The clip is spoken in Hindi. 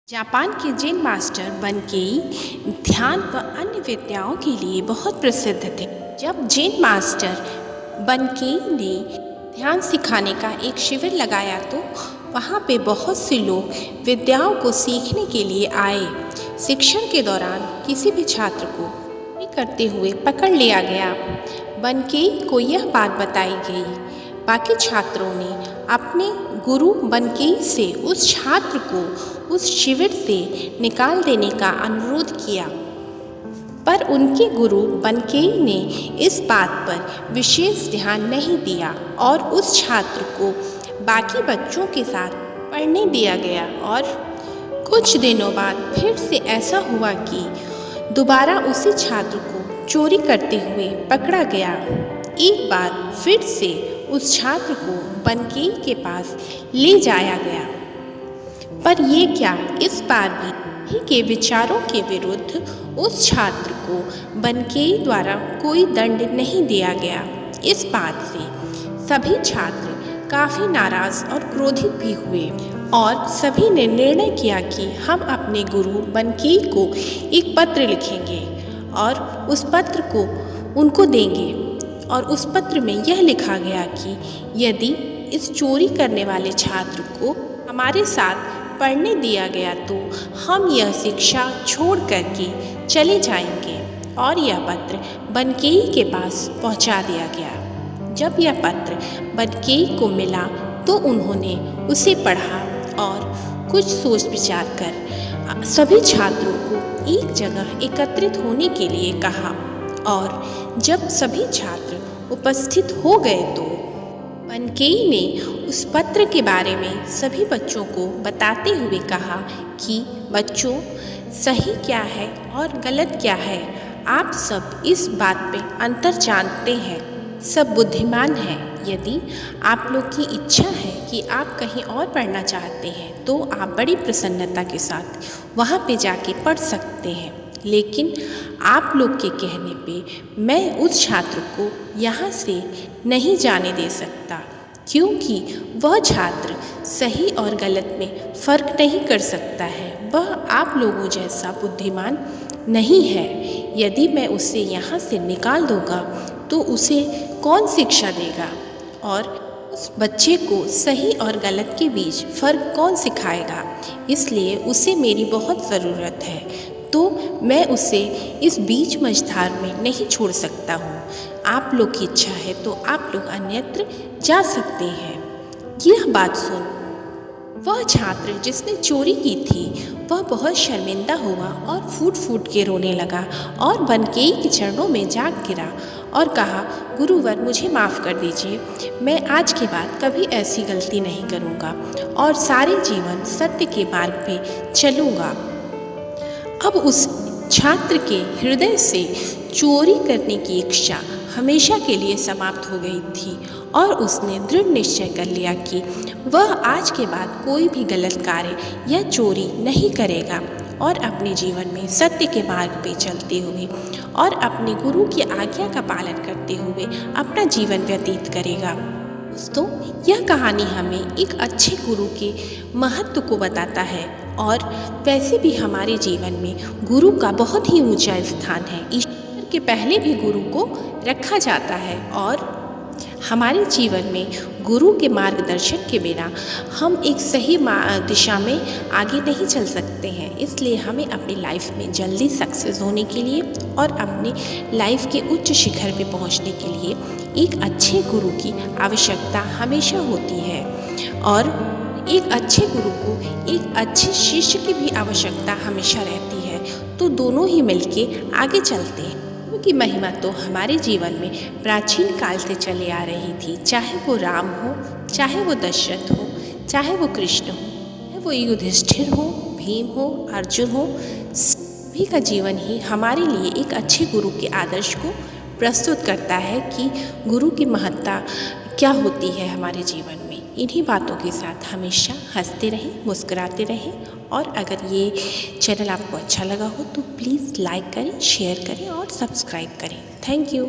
जापान के जेन मास्टर बनकेई ध्यान व अन्य विद्याओं के लिए बहुत प्रसिद्ध थे। जब जेन मास्टर बनकेई ने ध्यान सिखाने का एक शिविर लगाया तो वहाँ पे बहुत से लोग विद्याओं को सीखने के लिए आए। शिक्षण के दौरान किसी भी छात्र को चोरी करते हुए पकड़ लिया गया। बनकेई को यह बात बताई गई। बाकी छात्रों ने अपने गुरु बनकेई से उस छात्र को उस शिविर से निकाल देने का अनुरोध किया, पर उनके गुरु बनकेई ने इस बात पर विशेष ध्यान नहीं दिया और उस छात्र को बाकी बच्चों के साथ पढ़ने दिया गया। और कुछ दिनों बाद फिर से ऐसा हुआ कि दोबारा उसी छात्र को चोरी करते हुए पकड़ा गया। एक बार फिर से उस छात्र को बनकेई के पास ले जाया गया, पर ये क्या, इस बार भी के विचारों के विरुद्ध उस छात्र को बनकेई द्वारा कोई दंड नहीं दिया गया। इस बात से सभी छात्र काफ़ी नाराज़ और क्रोधित भी हुए और सभी ने निर्णय किया कि हम अपने गुरु बनकेई को एक पत्र लिखेंगे और उस पत्र को उनको देंगे। और उस पत्र में यह लिखा गया कि यदि इस चोरी करने वाले छात्र को हमारे साथ पढ़ने दिया गया तो हम यह शिक्षा छोड़ करके चले जाएंगे। और यह पत्र बनकेई के पास पहुंचा दिया गया। जब यह पत्र बनकेई को मिला तो उन्होंने उसे पढ़ा और कुछ सोच विचार कर सभी छात्रों को एक जगह एकत्रित होने के लिए कहा। और जब सभी छात्र उपस्थित हो गए तो बनकेई ने उस पत्र के बारे में सभी बच्चों को बताते हुए कहा कि बच्चों, सही क्या है और गलत क्या है आप सब इस बात पे अंतर जानते हैं, सब बुद्धिमान हैं। यदि आप लोग की इच्छा है कि आप कहीं और पढ़ना चाहते हैं तो आप बड़ी प्रसन्नता के साथ वहाँ पे जाके पढ़ सकते हैं, लेकिन आप लोग के कहने पे मैं उस छात्र को यहाँ से नहीं जाने दे सकता, क्योंकि वह छात्र सही और गलत में फ़र्क नहीं कर सकता है। वह आप लोगों जैसा बुद्धिमान नहीं है। यदि मैं उसे यहाँ से निकाल दूँगा तो उसे कौन शिक्षा देगा और उस बच्चे को सही और गलत के बीच फ़र्क कौन सिखाएगा। इसलिए उसे मेरी बहुत ज़रूरत है, तो मैं उसे इस बीच मझधार में नहीं छोड़ सकता हूँ। आप लोग की इच्छा है तो आप लोग अन्यत्र जा सकते हैं। यह बात सुन वह छात्र जिसने चोरी की थी वह बहुत शर्मिंदा हुआ और फूट फूट के रोने लगा और बनकेई के चरणों में जा गिरा और कहा, गुरुवर मुझे माफ़ कर दीजिए, मैं आज के बाद कभी ऐसी गलती नहीं करूँगा और सारे जीवन सत्य के मार्ग पे चलूँगा। अब उस छात्र के हृदय से चोरी करने की इच्छा हमेशा के लिए समाप्त हो गई थी और उसने दृढ़ निश्चय कर लिया कि वह आज के बाद कोई भी गलत कार्य या चोरी नहीं करेगा और अपने जीवन में सत्य के मार्ग पे चलते हुए और अपने गुरु की आज्ञा का पालन करते हुए अपना जीवन व्यतीत करेगा। दोस्तों, यह कहानी हमें एक अच्छे गुरु के महत्व को बताता है और वैसे भी हमारे जीवन में गुरु का बहुत ही ऊंचा स्थान है। ईश्वर के पहले भी गुरु को रखा जाता है और हमारे जीवन में गुरु के मार्गदर्शन के बिना हम एक सही दिशा में आगे नहीं चल सकते हैं। इसलिए हमें अपनी लाइफ में जल्दी सक्सेस होने के लिए और अपने लाइफ के उच्च शिखर पे पहुंचने के लिए एक अच्छे गुरु की आवश्यकता हमेशा होती है और एक अच्छे गुरु को एक अच्छे शिष्य की भी आवश्यकता हमेशा रहती है। तो दोनों ही मिलके आगे चलते हैं। की महिमा तो हमारे जीवन में प्राचीन काल से चले आ रही थी, चाहे वो राम हो, चाहे वो दशरथ हो, चाहे वो कृष्ण हो, चाहे वो युधिष्ठिर हो, भीम हो, अर्जुन हो, सभी का जीवन ही हमारे लिए एक अच्छे गुरु के आदर्श को प्रस्तुत करता है कि गुरु की महत्ता क्या होती है हमारे जीवन में। इन्हीं बातों के साथ हमेशा हंसते रहें, मुस्कुराते रहें और अगर ये चैनल आपको अच्छा लगा हो तो प्लीज़ लाइक करें, शेयर करें और सब्सक्राइब करें। Thank you.